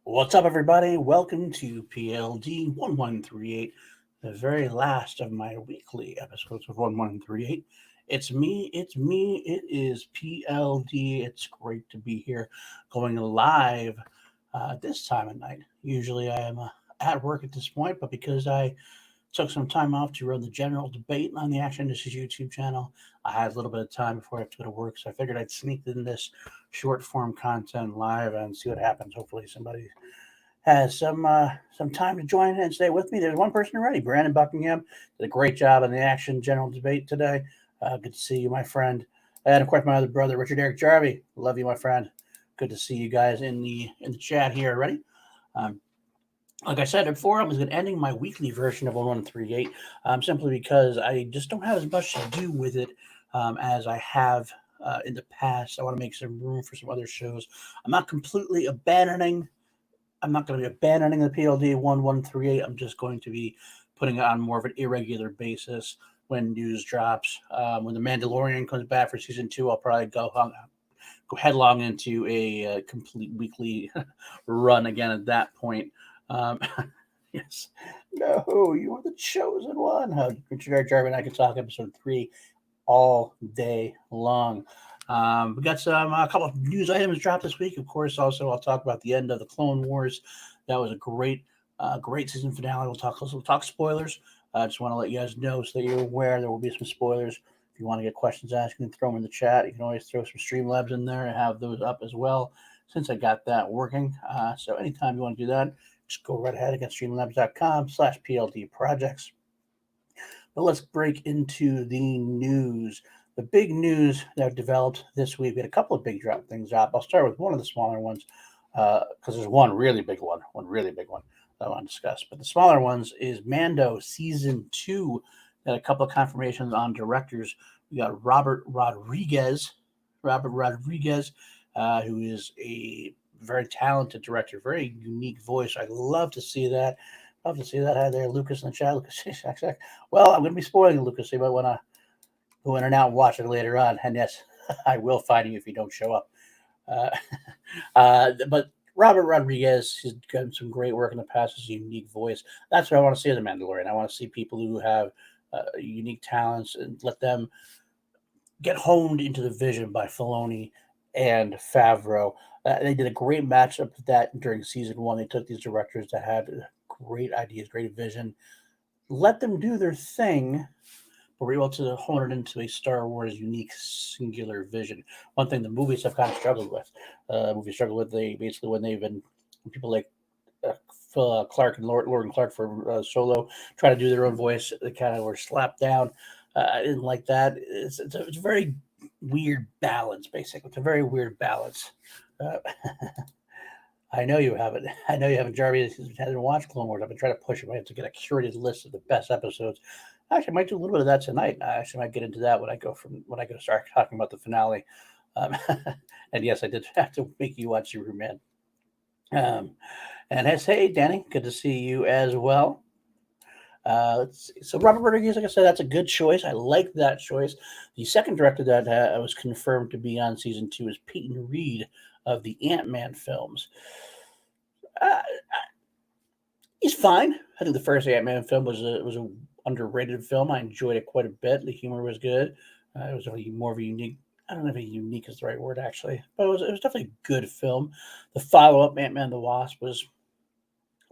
What's up, everybody? Welcome to PLD-1138, the very last of my weekly episodes of 1138. It is PLD. It's great to be here going live this time of night. Usually I am at work at this point, but because I took some time off to run the general debate on the Action Industries YouTube channel, I had a little bit of time before I have to go to work, so I figured I'd sneak in this short form content live and see what happens. Hopefully somebody has some time to join and stay with me. There's one person already. Brandon Buckingham did a great job on the Action General Debate today. Good to see you, my friend. And of course, my other brother, Richard Eric Jarvie. Love you, my friend. Good to see you guys in the chat here already. Um, like I said before, I'm ending my weekly version of 1138 simply because I just don't have as much to do with it as I have in the past. I want to make some room for some other shows. I'm not completely abandoning I'm not going to be abandoning the PLD 1138. I'm just going to be putting it on more of an irregular basis when news drops. When The Mandalorian comes back for season two, I'll probably go headlong into a complete weekly run again at that point. Um, yes. No, you are the chosen one. Richard R. Jarvin and I can talk episode three all day long. We got a couple of news items dropped this week. Of course, also I'll talk about the end of the Clone Wars. That was a great season finale. We'll talk spoilers. I just want to let you guys know so that you're aware there will be some spoilers. If you want to get questions asked, you can throw them in the chat. You can always throw some Streamlabs in there and have those up as well. Since I got that working, so anytime you want to do that, just go right ahead against streamlabs.com/PLD projects. But let's break into the news. The big news that developed this week, we had a couple of big things drop. I'll start with one of the smaller ones because there's one really big one that I want to discuss. But the smaller ones is Mando Season 2. Got a couple of confirmations on directors. We got Robert Rodriguez, who is a very talented director, very unique voice. I love to see that. Love to see that. Hi there, Lucas in the chat. Lucas, well, I'm going to be spoiling you, Lucas. So you might want to go in and out and watch it later on. And yes, I will find you if you don't show up. Uh, but Robert Rodriguez has done some great work in the past. His unique voice. That's what I want to see as a Mandalorian. I want to see people who have unique talents and let them get honed into the vision by Filoni and Favreau. They did a great matchup with that during season one. They took these directors that had great ideas, great vision, let them do their thing, but we're able to hone it into a Star Wars unique singular vision. One thing the movies have kind of struggled with. They basically when they've been people like Clark and Lord and Clark for Solo try to do their own voice. They kind of were slapped down. I didn't like that. It's a very weird balance, basically. It's a very weird balance. Uh, I know you haven't. I know you haven't. Jarvis hasn't watched Clone Wars. I've been trying to push him. I have to get a curated list of the best episodes. Actually, I might do a little bit of that tonight. I actually might get into that when I go start talking about the finale. Um, and yes, I did have to make you watch Superman. Um, and hey, Danny, good to see you as well. Let's see. So Robert Rodriguez, like I said, that's a good choice. I like that choice. The second director that was confirmed to be on season two is Peyton Reed of the Ant-Man films. Uh, he's fine. I think the first Ant-Man film was a underrated film. I enjoyed it quite a bit. The humor was good. It was more of a unique. I don't know if unique is the right word actually, but it was definitely a good film. The follow up Ant-Man the Wasp was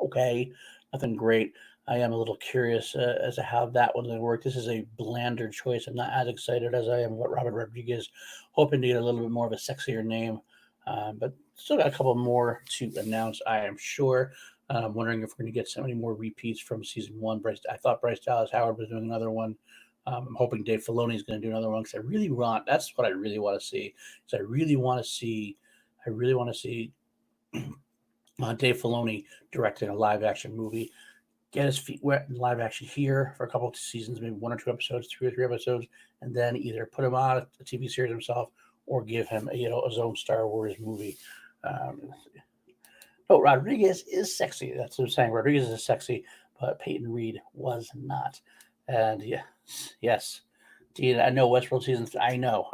okay, nothing great. I am a little curious as to how that one's going to work. This is a blander choice. I'm not as excited as I am about Robert Rodriguez, hoping to get a little bit more of a sexier name. But still got a couple more to announce, I am sure. I'm wondering if we're going to get so many more repeats from season one. I thought Bryce Dallas Howard was doing another one. I'm hoping Dave Filoni is going to do another one because that's what I really want to see. Because I really want to see Dave Filoni directing a live action movie. Get his feet wet in live action here for a couple of seasons, maybe one or two episodes, 2 or 3 episodes, and then either put him on a TV series himself or give him his own Star Wars movie. No, Rodriguez is sexy. That's what I'm saying. Rodriguez is sexy, but Peyton Reed was not. And yes. Dean, I know Westworld season. I know.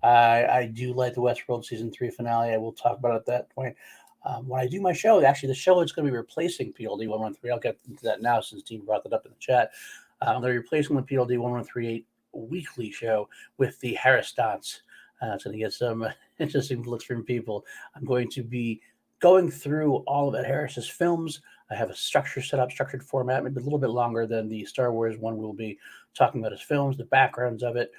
I do like the Westworld season 3 finale. I will talk about it at that point. When I do my show, actually, the show is going to be replacing PLD-1138. I'll get into that now since Dean brought that up in the chat. I'm going to be replacing the PLD-1138 weekly show with the Harris Dots. It's going to get some interesting looks from people. I'm going to be going through all of Ed Harris's films. I have a structured format, maybe a little bit longer than the Star Wars one. We'll be talking about his films, the backgrounds of it,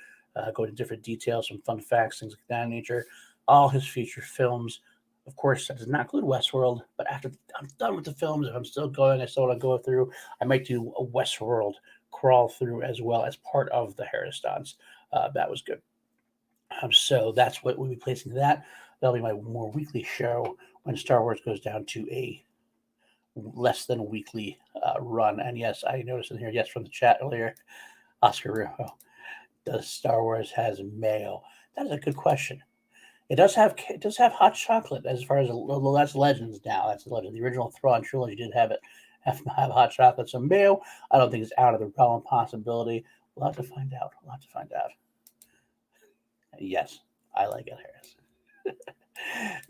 going into different details, some fun facts, things like that nature. All his feature films. Of course, that does not include Westworld, but after I'm done with the films, if I'm still going, I still want to go through, I might do a Westworld crawl through as well as part of the Harris Dots. That was good. So that's what we'll be placing that. That'll be my more weekly show when Star Wars goes down to a less than a weekly run. And yes, I noticed in here, yes, from the chat earlier, Oscar Rio, does Star Wars has mayo? That is a good question. It does have hot chocolate as far as that's Legends now. That's Legend. The original Thrawn trilogy did have hot chocolate. So mayo, I don't think it's out of the realm of possibility. We'll have to find out. Yes, I like Ed Harris.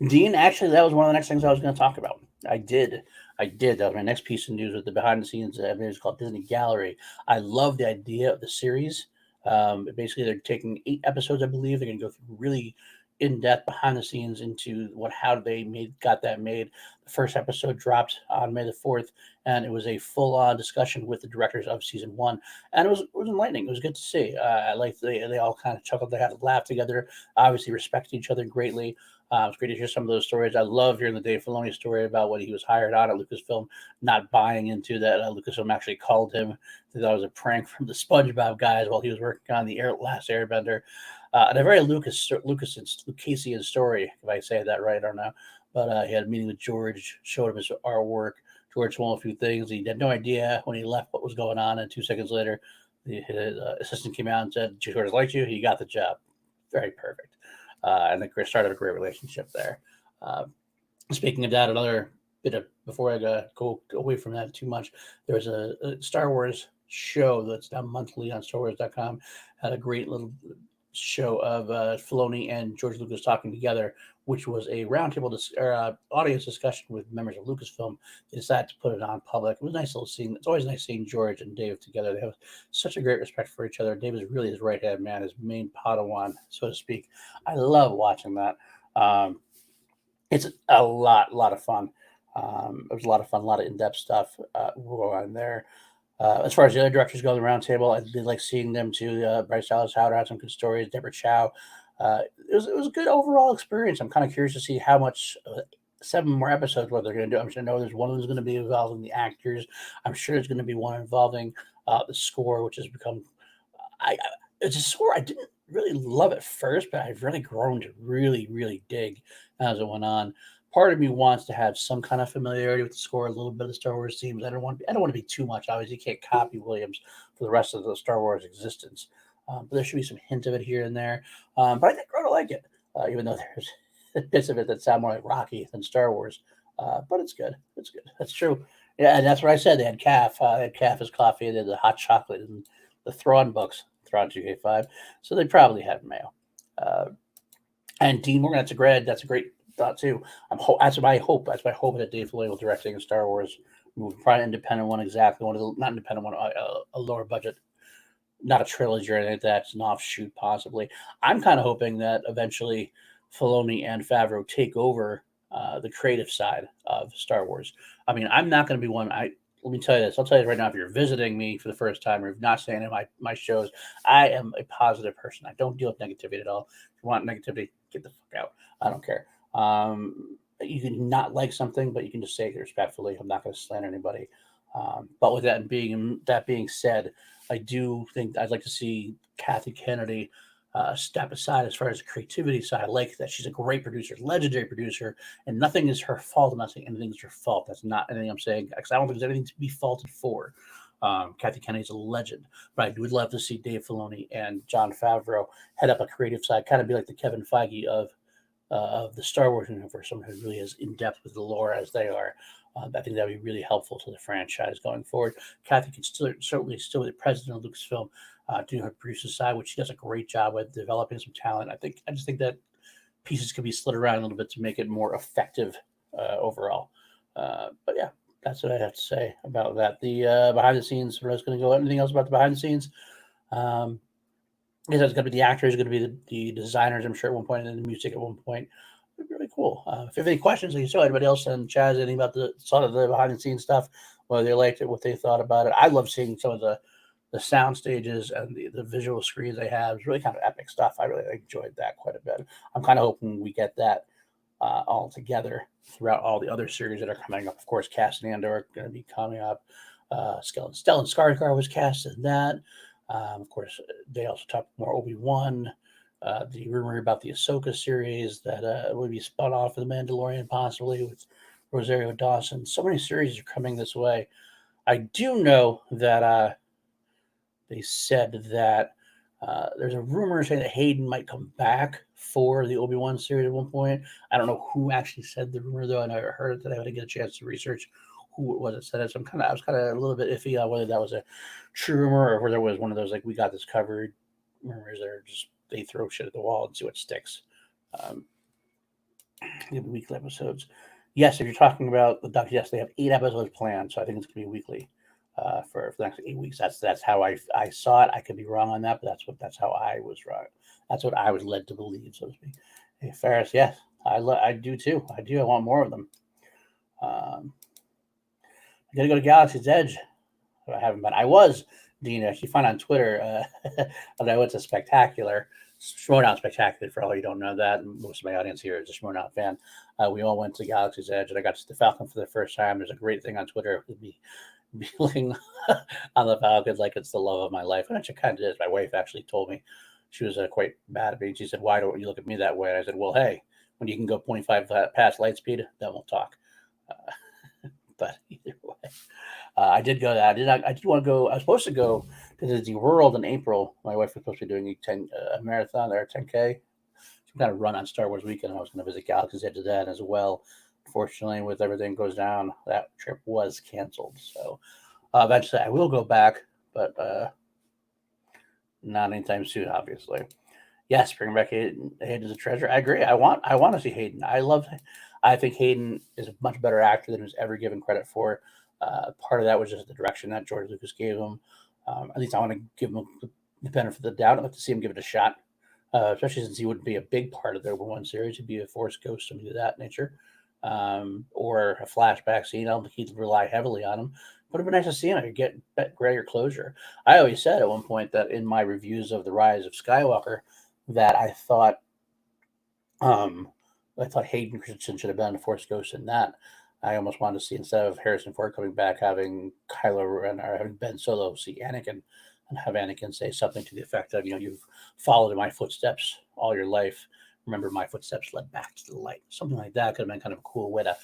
Dean, actually, that was one of the next things I was going to talk about. I did. That was my next piece of news with the behind the scenes. It's called Disney Gallery. I love the idea of the series. Basically, they're taking 8 episodes, I believe. They're going to go through really in-depth behind the scenes into how they got that made. The first episode dropped on May the 4th, and it was a full-on discussion with the directors of season 1, and it was enlightening. It was good to see. I liked they all kind of chuckled, they had a laugh together, obviously respected each other greatly. It was great to hear some of those stories. I love hearing the Dave Filoni story about what he was hired on at Lucasfilm, not buying into that. Lucasfilm actually called him. That was a prank from the SpongeBob guys while he was working on the Last Airbender. And a very Lucasian story, if I say that right, I don't know. But he had a meeting with George, showed him his artwork. George told him a few things. He had no idea when he left what was going on. And 2 seconds later, his assistant came out and said, George liked you. He got the job. Very perfect. And they started a great relationship there. Speaking of that, another bit of, before I go away from that too much, there was a Star Wars show that's now monthly on StarWars.com. Had a great little show of Filoni and George Lucas talking together, which was a roundtable audience discussion with members of Lucasfilm. They decided to put it on public. It was nice little seeing. It's always nice seeing George and Dave together. They have such a great respect for each other. Dave is really his right hand man, his main Padawan, so to speak. I love watching that. It's a lot of fun. It was a lot of fun, a lot of in-depth stuff on there. As far as the other directors go, the roundtable, I did like seeing them too. Bryce Dallas Howard had some good stories. Deborah Chow. It was a good overall experience. I'm kind of curious to see how much 7 more episodes what they're going to do. I'm sure there's one of them's going to be involving the actors. I'm sure there's going to be one involving the score, which has become. It's a score I didn't really love at first, but I've really grown to really dig as it went on. Part of me wants to have some kind of familiarity with the score, a little bit of the Star Wars themes. I don't want to be too much. Obviously, you can't copy Williams for the rest of the Star Wars existence, but there should be some hint of it here and there. But I think I grow to like it, even though there's bits of it that sound more like Rocky than Star Wars. But it's good. It's good. That's true. Yeah, and that's what I said. They had calf. They had calf as coffee. They had the hot chocolate and the Thrawn books, Thrawn 2K5. So they probably had mayo. And Dean Morgan, that's a great thought too. That's my hope. That's my hope that Dave Filoni will directing a Star Wars movie, probably an independent one, exactly one of the not independent one, a lower budget, not a trilogy or anything like that. It's an offshoot, possibly. I'm kind of hoping that eventually Filoni and Favreau take over the creative side of Star Wars. I mean, I'm not going to be one. Let me tell you this. I'll tell you right now, if you're visiting me for the first time or if not staying in my shows, I am a positive person. I don't deal with negativity at all. If you want negativity, get the fuck out. I don't care. You can not like something, but you can just say it respectfully. I'm not going to slander anybody. But with that being said, I do think I'd like to see Kathy Kennedy step aside as far as the creativity side. I like that she's a great producer, legendary producer, and nothing is her fault. I'm not saying anything is her fault. That's not anything I'm saying, because I don't think there's anything to be faulted for. Kathy Kennedy's a legend, but I would love to see Dave Filoni and Jon Favreau head up a creative side, kind of be like the Kevin Feige of the Star Wars universe, someone who really is in depth with the lore as they are. I think that would be really helpful to the franchise going forward. Kathy can certainly still be the president of Lucasfilm, doing her producer side, which she does a great job with developing some talent. I just think that pieces can be slid around a little bit to make it more effective overall. But yeah, that's what I have to say about that. The behind the scenes, where I was going to go. Anything else about the behind the scenes? Um, I guess it's going to be the actors, going to be the designers, I'm sure, at one point, and the music at one point. It'd be really cool. If you have any questions, like you saw anybody else in chat, anything about the sort of the behind the scenes stuff, whether they liked it, what they thought about it. I love seeing some of the sound stages and the visual screens they have. It's really kind of epic stuff. I really enjoyed that quite a bit. I'm kind of hoping we get that all together throughout all the other series that are coming up. Of course, Cass and Andor are going to be coming up. Stellan Skarsgård was cast in that. Of course, they also talked more Obi-Wan. The rumor about the Ahsoka series that would be spun off of The Mandalorian, possibly with Rosario Dawson. So many series are coming this way. I do know that they said that there's a rumor saying that Hayden might come back for the Obi-Wan series at one point. I don't know who actually said the rumor, though. I never heard it. That I had to get a chance to research who it was that said it. So I was kind of a little bit iffy on whether that was a true rumor or whether it was one of those like we got this covered rumors that are just they throw shit at the wall and see what sticks. Weekly episodes. Yes, if you're talking about the Duck, yes, they have 8 episodes planned, so I think it's gonna be weekly for the next 8 weeks. That's how I saw it. I could be wrong on that, but that's how I was wrong. That's what I was led to believe, so to speak. Hey, Ferris, yes, I do too. I do. I want more of them. I got to go to Galaxy's Edge. I haven't been. I was, Dean, actually found on Twitter that I went to Spectacular. Schmodown Spectacular, for all you don't know that. Most of my audience here is a Schmodown fan. We all went to Galaxy's Edge, and I got to see the Falcon for the first time. There's a great thing on Twitter with me looking on the Falcon like it's the love of my life, which it kind of is. My wife actually told me she was quite mad at me. She said, "Why don't you look at me that way?" And I said, "Well, hey, when you can go 0.5 past light speed, then we'll talk." But either way, I did go. I did want to go. I was supposed to go to Disney World in April. My wife was supposed to be doing a marathon there, 10K, some kind of run on Star Wars weekend. I was going to visit Galaxy's Edge of that as well. Unfortunately, with everything goes down, that trip was canceled. So eventually, I will go back, but not anytime soon, obviously. Yes, bring back Hayden as a treasure. I agree. I want to see Hayden. I think Hayden is a much better actor than he's ever given credit for. Part of that was just the direction that George Lucas gave him. At least I want to give him the benefit of the doubt. I'd like to see him give it a shot, especially since he wouldn't be a big part of the Obi-Wan series. He'd be a Force ghost, something of that nature, or a flashback scene. I don't think he'd rely heavily on him. But it'd be nice to see him get greater closure. I always said at one point that in my reviews of The Rise of Skywalker that I thought Hayden Christensen should have been a Force ghost in that. I almost wanted to see, instead of Harrison Ford coming back, having Kylo Ren or having Ben Solo see Anakin and have Anakin say something to the effect of, you've followed in my footsteps all your life. Remember, my footsteps led back to the light. Something like that could have been kind of a cool way to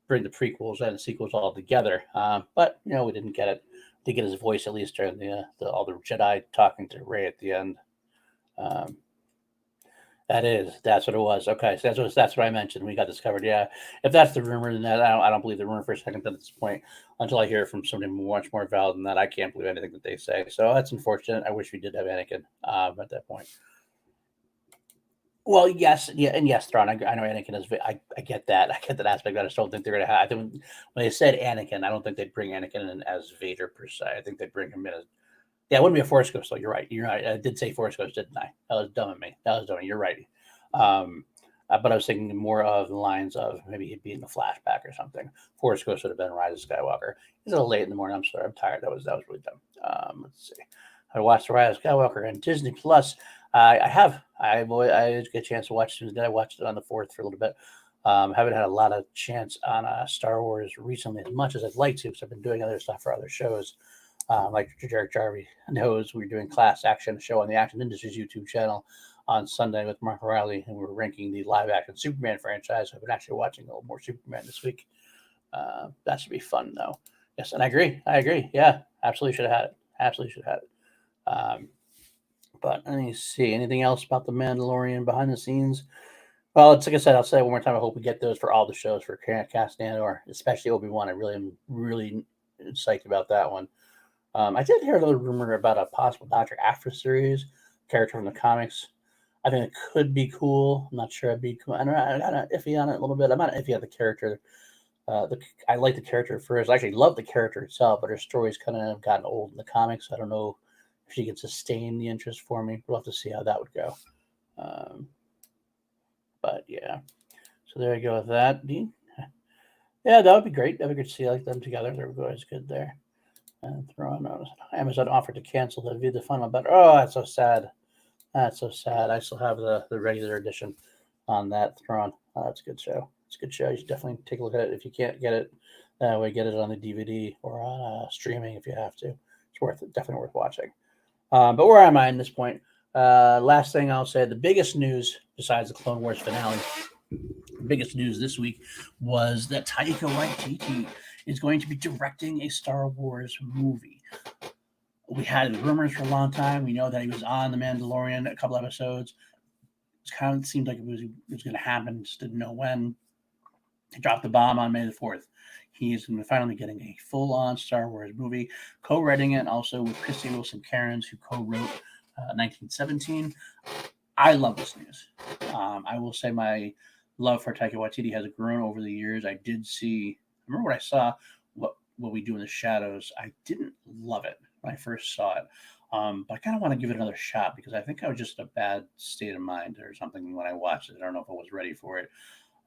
bring the prequels and the sequels all together. But we didn't get it. To get his voice at least during all the Jedi talking to Rey at the end. That's what it was. Okay, so that's what I mentioned. We got this covered. Yeah, if that's the rumor, then I don't believe the rumor for a second at this point until I hear it from somebody much more valid than that. I can't believe anything that they say. So that's unfortunate. I wish we did have Anakin at that point. Well, yes, yeah, and yes, Thrawn. I know Anakin is. I get that. I get that aspect. I just don't think they're gonna have. I think when they said Anakin, I don't think they'd bring Anakin in as Vader per se. I think they'd bring him in as. Yeah, it wouldn't be a Force Ghost, though. You're right. You're right. I did say Force Ghost, didn't I? That was dumb of me. You're right. But I was thinking more of the lines of maybe he'd be in the flashback or something. Force Ghost would have been Rise of Skywalker. It's a little late in the morning. I'm sorry. I'm tired. That was really dumb. Let's see. I watched Rise of Skywalker and Disney Plus. I get a chance to watch it. I watched it on the 4th for a little bit. Haven't had a lot of chance on Star Wars recently as much as I'd like to, because I've been doing other stuff for other shows. Like Derek Jarvie knows, we're doing Class Action, show on the Action Industries YouTube channel on Sunday with Mark Riley, and we're ranking the live action Superman franchise. I've been actually watching a little more Superman this week. That should be fun, though. Yes, and I agree. Yeah, absolutely should have had it. But let me see. Anything else about the Mandalorian behind the scenes? Well, it's like I said. I'll say it one more time. I hope we get those for all the shows for Cass Andor, especially Obi-Wan. I really am really psyched about that one. I did hear another rumor about a possible Dr. Aphra series character from the comics. I think it could be cool. I'm not sure I'd be cool. I'm iffy on it a little bit. I'm not iffy on the character. I like the character at first. I actually love the character itself, but her story's kind of gotten old in the comics. I don't know if she can sustain the interest for me. We'll have to see how that would go. But yeah, so there you go with that. Dean? Yeah, that would be great. That would be good to see like them together. They're always good there. And throw on Amazon offered to cancel the View the Final Better. Oh, that's so sad. That's so sad. I still have the regular edition on that Thrawn. Oh, that's a good show. It's a good show. You should definitely take a look at it if you can't get it. That way, get it on the DVD or on streaming if you have to. It's definitely worth watching. But where am I in this point? Last thing I'll say: the biggest news besides the Clone Wars finale, the biggest news this week was that Taika Waititi is going to be directing a Star Wars movie. We had rumors for a long time. We know that he was on The Mandalorian a couple episodes. It kind of seemed like it was going to happen, just didn't know when. He dropped the bomb on May the 4th. He is finally getting a full-on Star Wars movie, co-writing it also with Christy Wilson-Cairns, who co-wrote 1917. I love this news. I will say my love for Taika Waititi has grown over the years. I remember when I saw what We Do in the Shadows. I didn't love it when I first saw it. But I kind of want to give it another shot because I think I was just in a bad state of mind or something when I watched it. I don't know if I was ready for it.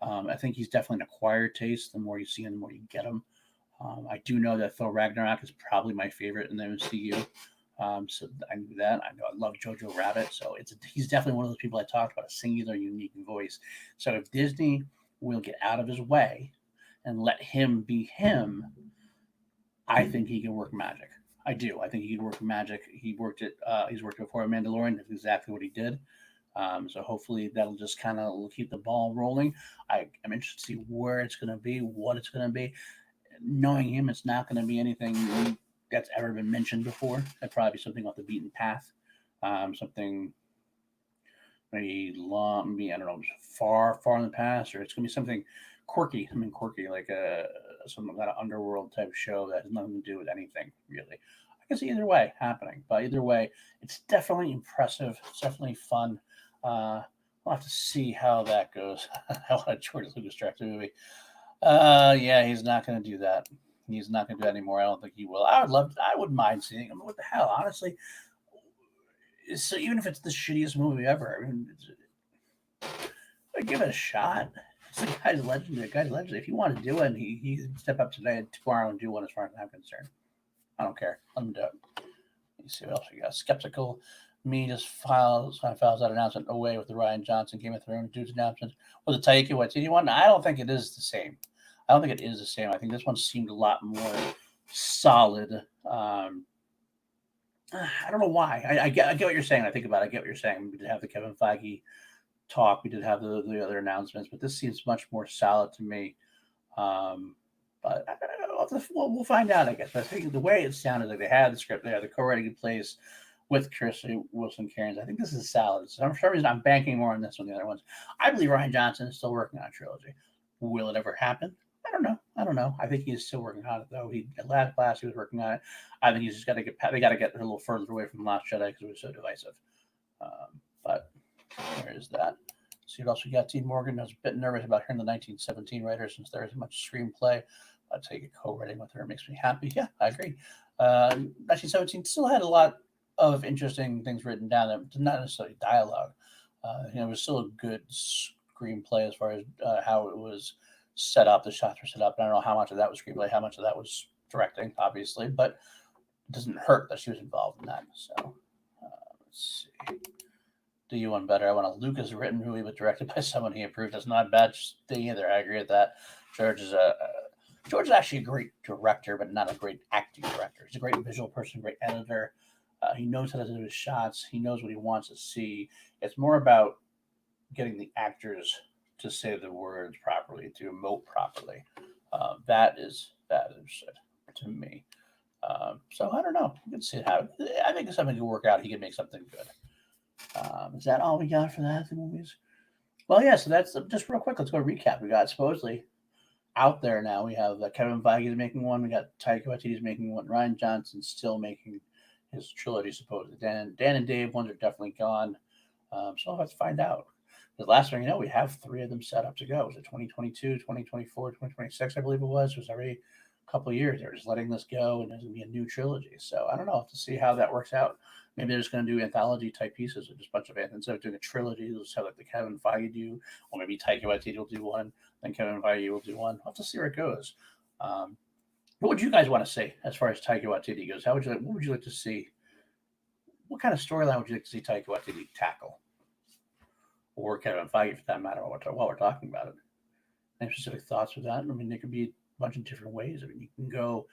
I think he's definitely an acquired taste. The more you see him, the more you get him. I do know that Thor Ragnarok is probably my favorite in the MCU. So I knew that. I know I love Jojo Rabbit. So he's definitely one of those people I talked about, a singular, unique voice. So if Disney will get out of his way and let him be him, I think he can work magic. I do. I think he can work magic. He's worked before Mandalorian. That's exactly what he did. So hopefully that'll just kind of keep the ball rolling. I'm interested to see where it's going to be, what it's going to be. Knowing him, it's not going to be anything that's ever been mentioned before. It'd probably be something off the beaten path. Something maybe long, maybe, I don't know, far in the past, or it's going to be something quirky, like some kind of underworld type show that has nothing to do with anything really. I can see either way happening, but either way, it's definitely impressive. It's definitely fun. We'll have to see how that goes. I want a George Lucas director movie. Yeah, he's not going to do that. He's not going to do that anymore. I don't think he will. I wouldn't mind seeing him. What the hell, honestly? So even if it's the shittiest movie ever, I mean, I'd give it a shot. It's the guy's legendary. If you want to do it, he can step up today and tomorrow and do one as far as I'm concerned. I don't care. Let him do it. Let me see what else we got. Skeptical Me just files that announcement away with the Rian Johnson Game of Thrones dude's announcement. Was it Taika Waititi one? I don't think it is the same. I think this one seemed a lot more solid. I don't know why. I get what you're saying. I think about it. I get what you're saying. We did have the Kevin Feige talk. We did have the other announcements, but this seems much more solid to me. But we'll find out, I guess. But I think the way it sounded, like they had the script, they had the co-writing in place with Kirsty Wilson-Cairns. I think this is solid. So for some reason, I'm banking more on this than the other ones. I believe Rian Johnson is still working on a trilogy. Will it ever happen? I don't know. I think he's still working on it, though. Last he was working on it. I think he's just got to they got to get a little further away from Last Jedi because it was so divisive. But there is that. See what else we got. T. Morgan. I was a bit nervous about hearing the 1917 writer since there isn't much screenplay. I'd take a co-writing with her. It makes me happy. Yeah, I agree. 1917 still had a lot of interesting things written down that not necessarily dialogue. It was still a good screenplay as far as how it was set up. The shots were set up. I don't know how much of that was screenplay, how much of that was directing, obviously, but it doesn't hurt that she was involved in that. So let's see. Do you want better? I want a Lucas written movie but directed by someone he approved. That's not a bad thing either. I agree with that. George is actually a great director, but not a great acting director. He's a great visual person, great editor. He knows how to do his shots. He knows what he wants to see. It's more about getting the actors to say the words properly, to emote properly. That is it to me. So I don't know. You can see how. I think if something could work out, he could make something good. Is that all we got for that? The movies? Well, yeah. So that's just real quick. Let's go recap. We got supposedly out there now. We have Kevin Feige is making one. We got Taika Waititi is making one. Rian Johnson's still making his trilogy. Supposedly, Dan and Dave ones are definitely gone. So I'll have to find out. The last thing you know, we have 3 of them set up to go. Was it 2022, 2024, 2026? I believe it was. It was every couple of years. They're just letting this go, and there's going to be a new trilogy. So I don't know. I'll have to see how that works out. Maybe they're just going to do anthology type pieces, or just a bunch of instead of doing a trilogy, they'll just have like the Kevin Feige do, or maybe Taika Waititi will do one, then Kevin Feige will do one. I'll have to see where it goes. What would you guys want to see as far as Taika Waititi goes? What would you like to see? What kind of storyline would you like to see Taika Waititi tackle? Or Kevin Feige, for that matter, while we're talking about it. Any specific thoughts with that? I mean, there could be a bunch of different ways. I mean, you can go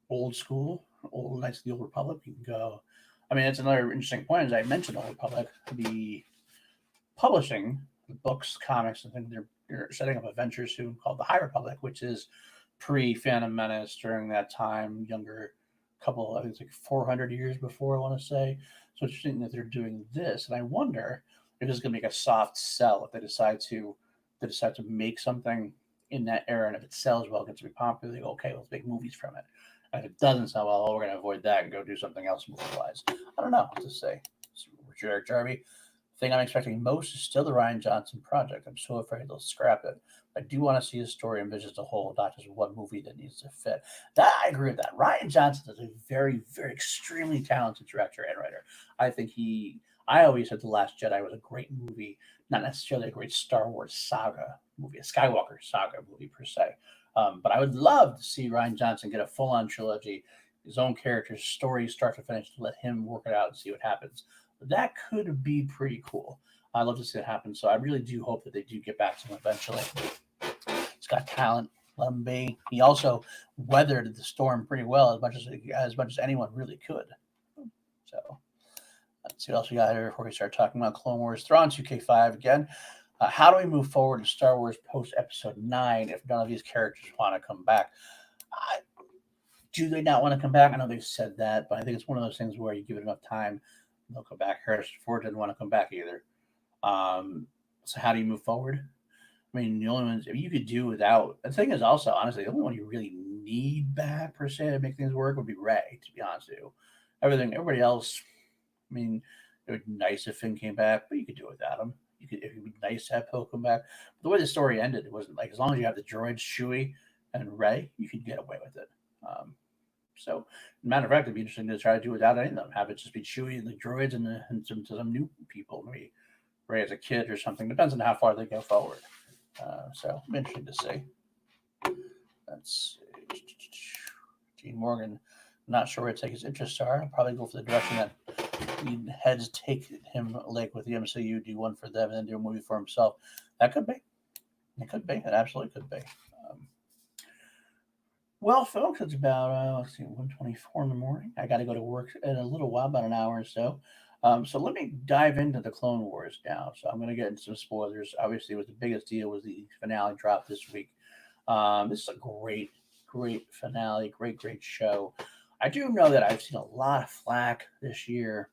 old school, old Knights of the Old Republic. You can go. I mean, it's another interesting point. As I mentioned, Old Republic, the publishing the books, comics, and things. They're setting up a venture soon called the High Republic, which is pre Phantom Menace during that time, younger couple, I think it's like 400 years before, I want to say. So it's interesting that they're doing this, and I wonder if this is going to make a soft sell if they decide to make something in that era, and if it sells well, gets to be popular, they go, okay, let's make movies from it. And if it doesn't sell well, we're going to avoid that and go do something else movie-wise. I don't know what to say. Richard Jarvie, the thing I'm expecting most is still the Rian Johnson project. I'm so afraid they'll scrap it. I do want to see his story and vision as a whole, not just one movie that needs to fit. That I agree with that. Rian Johnson is a very, very extremely talented director and writer. I think I always said The Last Jedi was a great movie, not necessarily a great Star Wars saga movie, a Skywalker saga movie per se. But I would love to see Rian Johnson get a full-on trilogy, his own character's story, start to finish, to let him work it out and see what happens. That could be pretty cool. I'd love to see it happen. So I really do hope that they do get back to him eventually. He's got talent. Let him be. He also weathered the storm pretty well, as much as anyone really could. So let's see what else we got here before we start talking about Clone Wars. Throw on 2K5 again. How do we move forward in Star Wars post Episode 9 if none of these characters want to come back? Do they not want to come back? I know they've said that, but I think it's one of those things where you give it enough time, they'll come back. Harrison Ford didn't want to come back either. So how do you move forward? I mean, the only ones you could do without. The thing is also, honestly, the only one you really need back per se to make things work would be Rey. To be honest with you, everybody else. I mean, it would be nice if Finn came back, but you could do it without him. It would be nice to have Poe come back. But the way the story ended, it wasn't like as long as you have the droids, Chewie, and Rey, you could get away with it. So, matter of fact, it'd be interesting to try to do without any of them. Have it just be Chewie and the droids and some new people, maybe Rey as a kid or something. Depends on how far they go forward. So, I'm interested to see. Let's see. Gene Morgan, not sure where to take his interests are. I'll probably go for the direction that heads take him like with the MCU, do one for them and then do a movie for himself. That could be. It could be. It absolutely could be. Well, folks, it's about 1:24 in the morning. I got to go to work in a little while, about an hour or so. So let me dive into the Clone Wars now. So I'm going to get into some spoilers. Obviously, the biggest deal was the finale drop this week. This is a great, great finale. Great show. I do know that I've seen a lot of flack this year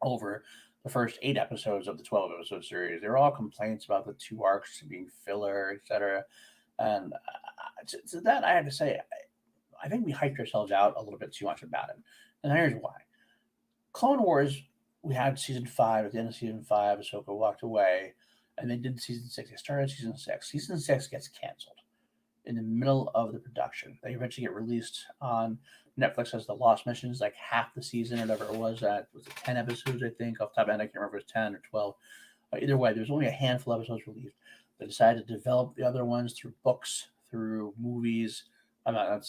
over the first 8 episodes of the 12 episode series. They're all complaints about the 2 arcs being filler, etc. And to that, I have to say, I think we hyped ourselves out a little bit too much about it. And here's why. Clone Wars, we had season 5. At the end of season 5, Ahsoka walked away, and they did season 6. They started season 6. Season 6 gets canceled in the middle of the production. They eventually get released on Netflix as the Lost Missions, like half the season, or whatever it was. Was it 10 episodes, I think? Off the top of my head, I can't remember if it was 10 or 12. Either way, there's only a handful of episodes released. They decided to develop the other ones through books, through movies. Not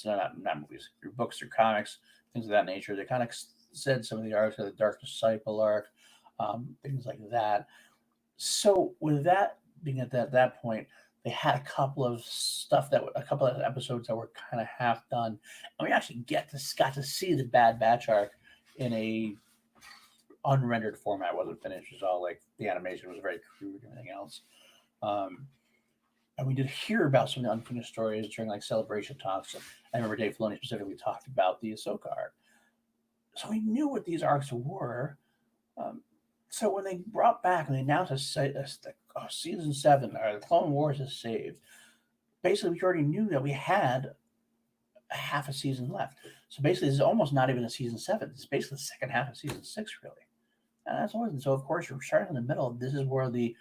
movies. Through books, through comics, things of that nature. They kind of said some of the arcs, the Dark Disciple arc, things like that. So with that being at that point, they had a couple of episodes that were kind of half done, and we actually got to see the Bad Batch arc in a unrendered format. It wasn't finished. It was all like the animation was very crude and everything else. And we did hear about some of the unfinished stories during like celebration talks. I remember Dave Filoni specifically talked about the Ahsoka arc. So we knew what these arcs were. So when they brought back and they announced season 7, or the Clone Wars is saved, basically we already knew that we had a half a season left. So basically this is almost not even a season 7. It's basically the second half of season 6, really. And that's always, so of course you're starting in the middle. This is where the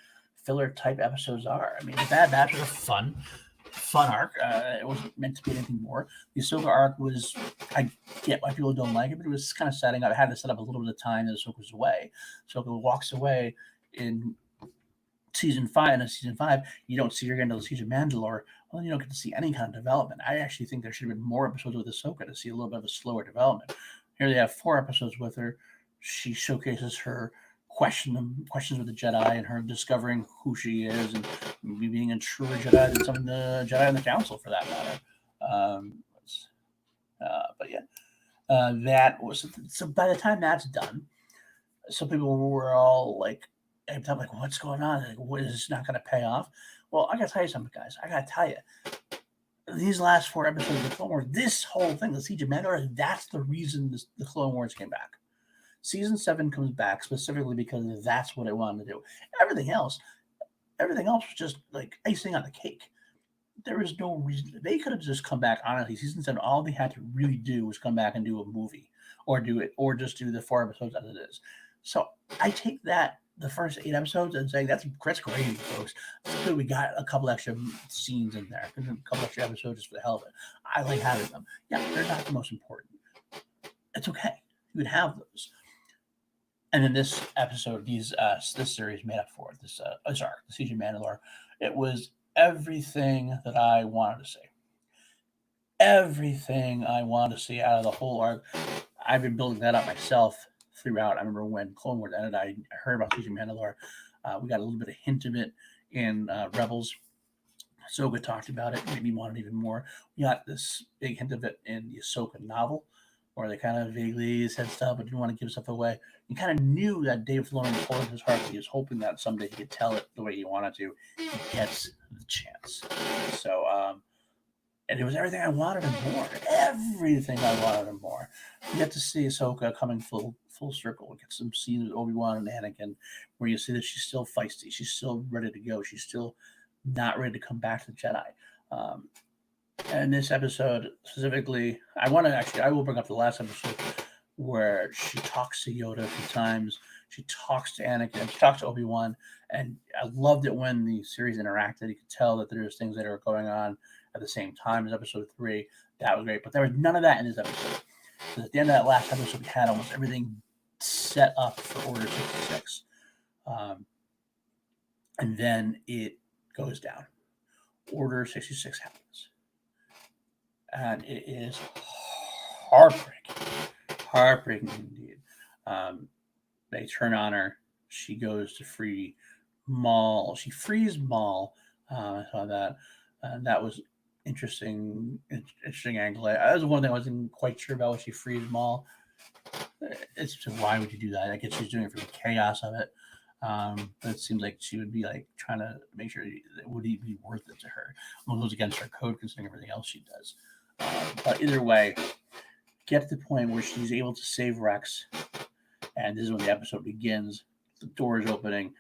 filler type episodes are. I mean, the Bad Batch was a fun arc. It wasn't meant to be anything more. The Ahsoka arc was, I get why people don't like it, but it was kind of setting up. It had to set up a little bit of time that Ahsoka's away. Ahsoka walks away in season 5, and in season 5, you don't see her get into the Siege of Mandalore. Well, you don't get to see any kind of development. I actually think there should have been more episodes with Ahsoka to see a little bit of a slower development. Here they have 4 episodes with her. She showcases her questions with the Jedi and her discovering who she is and being a truer Jedi than some of the Jedi in the Council, for that matter. But yeah, that was, so. By the time that's done, some people were all like, I'm like, what's going on? Like, what is this not going to pay off? Well, I got to tell you something, guys. I got to tell you, these last 4 episodes of the Clone Wars, this whole thing, the Siege of Mandalore, that's the reason the Clone Wars came back. Season 7 comes back specifically because that's what it wanted to do. Everything else was just like icing on the cake. There was no reason. They could have just come back, honestly. Season 7, all they had to really do was come back and do a movie, or just do the 4 episodes as it is. So I take that, the first 8 episodes, and saying that's crazy, folks. We got a couple extra scenes in there, a couple extra episodes just for the hell of it. I like having them. Yeah, they're not the most important. It's okay. You would have those. And then this episode, this series made up for it. This arc, the Siege of Mandalore, it was everything that I wanted to see. Everything I wanted to see out of the whole arc. I've been building that up myself throughout. I remember when Clone Wars ended, I heard about Siege of Mandalore. We got a little bit of hint of it in Rebels. Ahsoka talked about it, made me want it even more. We got this big hint of it in the Ahsoka novel, where they kind of vaguely said stuff but didn't want to give stuff away. You kind of knew that Dave Filoni told his heart that he was hoping that someday he could tell it the way he wanted to. He gets the chance. So, and it was everything I wanted and more. Everything I wanted and more. You get to see Ahsoka coming full circle. We get some scenes with Obi-Wan and Anakin where you see that she's still feisty. She's still ready to go. She's still not ready to come back to the Jedi. And this episode specifically, I will bring up the last episode where she talks to Yoda a few times. She talks to Anakin. She talks to Obi-Wan. And I loved it when the series interacted. You could tell that there's things that are going on at the same time as episode 3. That was great. But there was none of that in this episode. Because at the end of that last episode, we had almost everything set up for Order 66. And then it goes down. Order 66 happens. And it is heartbreaking indeed. They turn on her. She goes to free Maul. She frees Maul. I saw that. That was interesting angle. That was one thing I wasn't quite sure about when she frees Maul. It's just, why would you do that? I guess she's doing it for the chaos of it. But it seems like she would be like trying to make sure it would be worth it to her. It goes against her code considering everything else she does. But either way, get to the point where she's able to save Rex, and this is when the episode begins. The door is opening.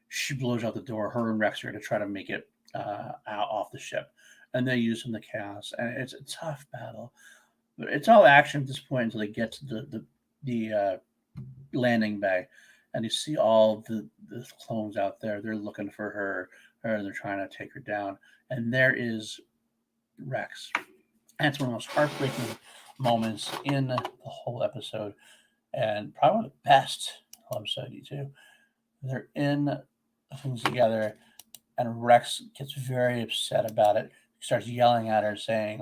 She blows out the door. Her and Rex are going to try to make it out off the ship, and they use some of the chaos. And it's a tough battle. But it's all action at this point until they get to the landing bay, and you see all the clones out there. They're looking for her, and they're trying to take her down. And there is Rex. And it's one of the most heartbreaking moments in the whole episode, and probably one of the best episode too. They're in things together, and Rex gets very upset about it. He starts yelling at her, saying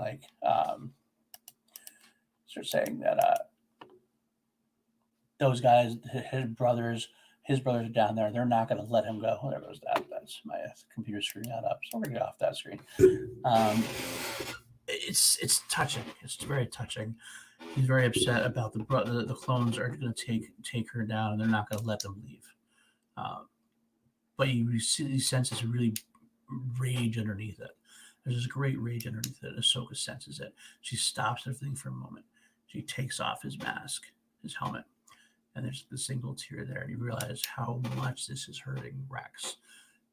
that those guys, his brothers are down there. They're not going to let him go. Whatever was that? That's my computer screwing that up. So we're going to get off that screen. It's touching. It's very touching. He's very upset about the clones are going to take her down, and they're not going to let them leave. But you sense this really rage underneath it. There's this great rage underneath it. Ahsoka senses it. She stops everything for a moment. She takes off his mask, his helmet, and there's the single tear there. And you realize how much this is hurting Rex.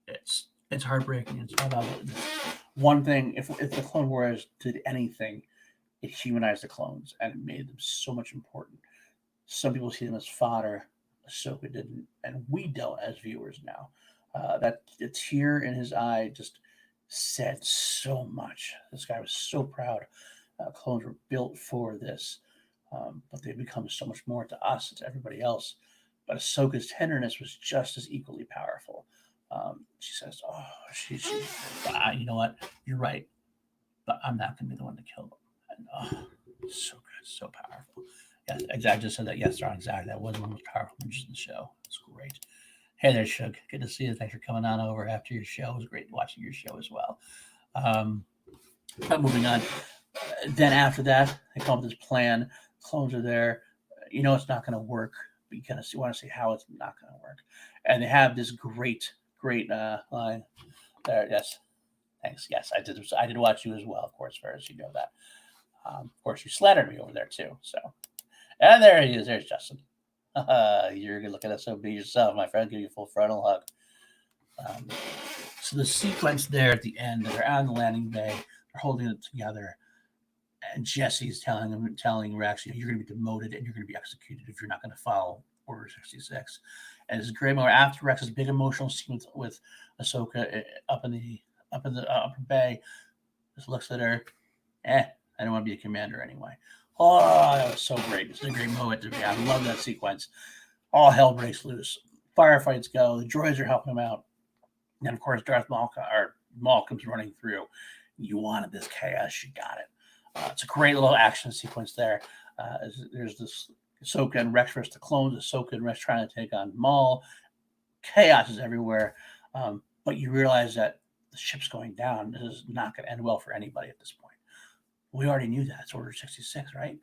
It's heartbreaking. It's about one thing. If the Clone Wars did anything, it humanized the clones and it made them so much important. Some people see them as fodder. Ahsoka didn't, and we don't as viewers now. That the tear in his eye just said so much. This guy was so proud. Clones were built for this, but they become so much more to us and to everybody else. But Ahsoka's tenderness was just as equally powerful. She says, "Oh, you know what? You're right, but I'm not going to be the one to kill them." And so good, so powerful. Yeah, exactly. I just said that yesterday. Exactly, that was one of the most powerful images in the show. It's great. Hey there, Shug. Good to see you. Thanks for coming on over after your show. It was great watching your show as well. Um, but moving on. Then after that, they come up with this plan. Clones are there. You know it's not going to work, but you kind of want to see how it's not going to work. And they have this great line there. Yes, thanks. Yes, I did. I did watch you as well, of course, Ferris. You know that. Of course, you slandered me over there too. So, and there he is. There's Justin. You're good looking at SOB yourself, my friend. Give you a full frontal hug. So the sequence there at the end, they're on the landing bay, they're holding it together, and Jesse's telling Rex, you're going to be demoted and you're going to be executed if you're not going to follow Order 66. And it's a great moment after Rex's big emotional scene with Ahsoka up in the upper bay. Just looks at her. I don't want to be a commander anyway. Oh, that was so great. It's a great moment to me. I love that sequence. All hell breaks loose. Firefights go. The droids are helping him out. And of course, Maul comes running through. You wanted this chaos, you got it. It's a great little action sequence there. There's this Ahsoka and Rex versus the clones. Ahsoka and Rex trying to take on Maul. Chaos is everywhere. But you realize that the ship's going down. This is not going to end well for anybody at this point. We already knew that. It's Order 66, right?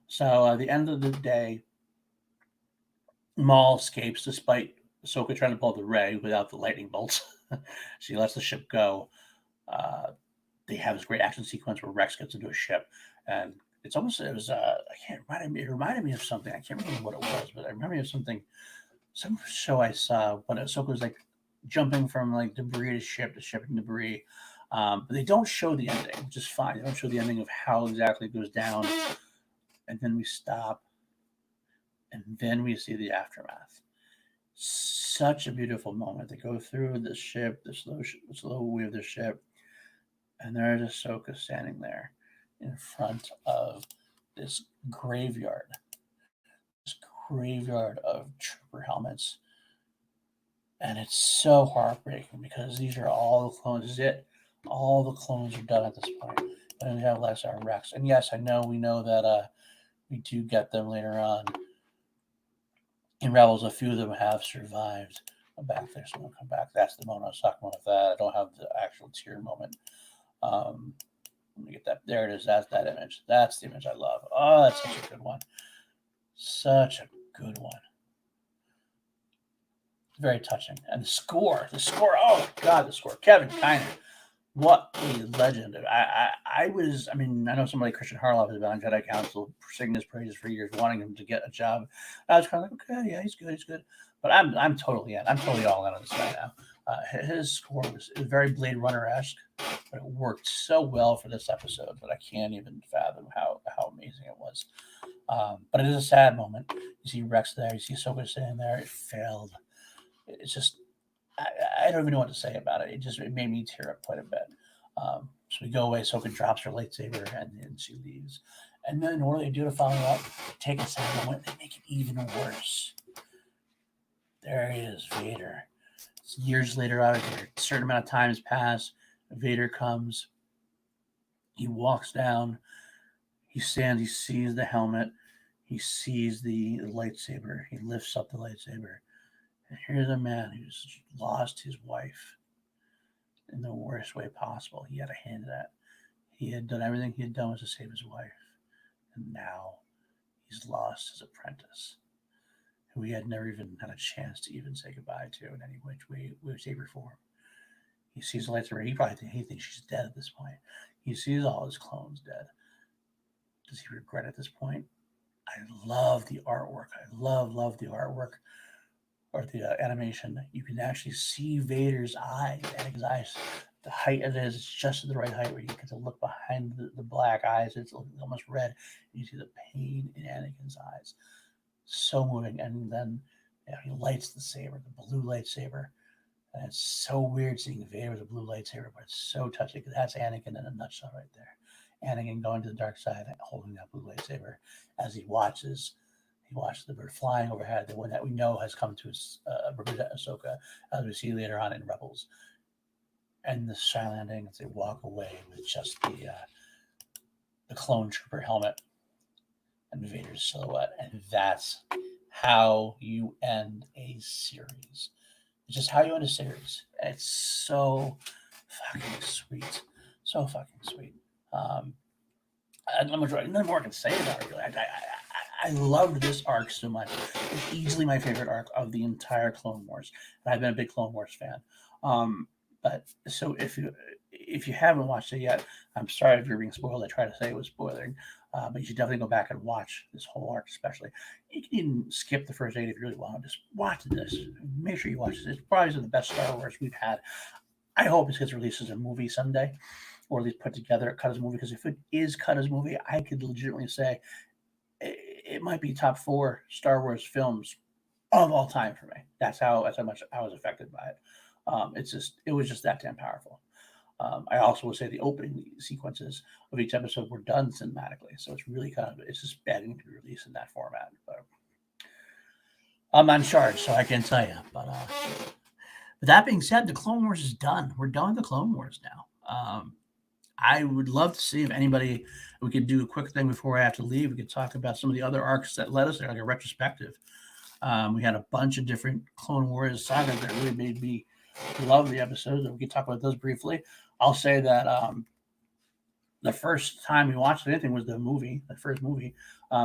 So at the end of the day, Maul escapes despite Ahsoka trying to pull the ray without the lightning bolts. She lets the ship go. They have this great action sequence where Rex gets into a ship, and it reminded me of something. I can't remember what it was, but it reminded me of some show I saw when Ahsoka was like jumping from like debris to ship and debris. But they don't show the ending, which is fine. They don't show the ending of how exactly it goes down. And then we stop. And then we see the aftermath. Such a beautiful moment. They go through the ship, the slow wave of the ship. And there's Ahsoka standing there in front of this graveyard. This graveyard of trooper helmets. And it's so heartbreaking because these are all the clones. This is it. All the clones are done at this point. And we have Lexa and Rex. And yes, we know that we do get them later on. In Rebels, a few of them have survived. I'm back there, so we'll come back. That's the moment I was talking about with that. I don't have the actual tear moment. Let me get that. There it is. That's that image. That's the image I love. Oh, that's such a good one. Such a good one. Very touching. And the score. Oh, my God, the score. Kevin Kiner. What a legend. I know somebody, Christian Harloff, has been on Jedi Council singing his praises for years, wanting him to get a job. I was kind of like, okay, yeah, he's good. But I'm totally in. I'm totally all in on this guy now. His score was very Blade Runner-esque, but it worked so well for this episode that I can't even fathom how amazing it was. But it is a sad moment. You see Rex there. You see Ahsoka sitting there. It failed. It's just... I don't even know what to say about it. It made me tear up quite a bit. So we go away. Ahsoka drops her lightsaber and then she leaves. And then what do they do to follow up? Take a sad moment. They make it even worse. There he is, Vader. It's years later, a certain amount of time has passed. Vader comes. He walks down. He stands. He sees the helmet. He sees the lightsaber. He lifts up the lightsaber. And here's a man who's lost his wife in the worst way possible. He had a hand in that. He had done everything he had done was to save his wife. And now he's lost his apprentice, who he had never even had a chance to even say goodbye to in any which way, shape, or form. He sees the lightsaber. He thinks she's dead at this point. He sees all his clones dead. Does he regret at this point? I love the artwork. I love the artwork. Or the animation, you can actually see Vader's eyes, Anakin's eyes. The height of it is just at the right height where you get to look behind the black eyes. It's almost red. You see the pain in Anakin's eyes. So moving. And then He lights the saber, the blue lightsaber. And it's so weird seeing Vader with a blue lightsaber, but it's so touching because that's Anakin in a nutshell right there. Anakin going to the dark side, holding that blue lightsaber as he watches the bird flying overhead, the one that we know has come to represent Ahsoka, as we see later on in Rebels. And the shy landing as they walk away with just the clone trooper helmet and Vader's silhouette, and that's how you end a series. It's just how you end a series. It's so fucking sweet. So fucking sweet. Nothing more I can say about it, really. I loved this arc so much. It's easily my favorite arc of the entire Clone Wars, and I've been a big Clone Wars fan. But so if you haven't watched it yet, I'm sorry if you're being spoiled. I try to say it was spoiling, but you should definitely go back and watch this whole arc, especially. You can even skip the first 8 if you really want. Just watch this. Make sure you watch this. It's probably one of the best Star Wars we've had. I hope it gets released as a movie someday, or at least put together, cut as a movie. Because if it is cut as a movie, I could legitimately say it might be top 4 Star Wars films of all time for me. That's how much I was affected by it. It was just that damn powerful. I also would say the opening sequences of each episode were done cinematically, so it's really it's just begging to be released in that format. But I'm not in charge, so I can't tell you. But that being said, the Clone Wars is done. We're done with the Clone Wars now. I would love to see if anybody, we could do a quick thing before I have to leave. We could talk about some of the other arcs that led us there, like a retrospective. We had a bunch of different Clone Wars sagas that really made me love the episodes, and we could talk about those briefly. I'll say that the first time we watched anything was the first movie,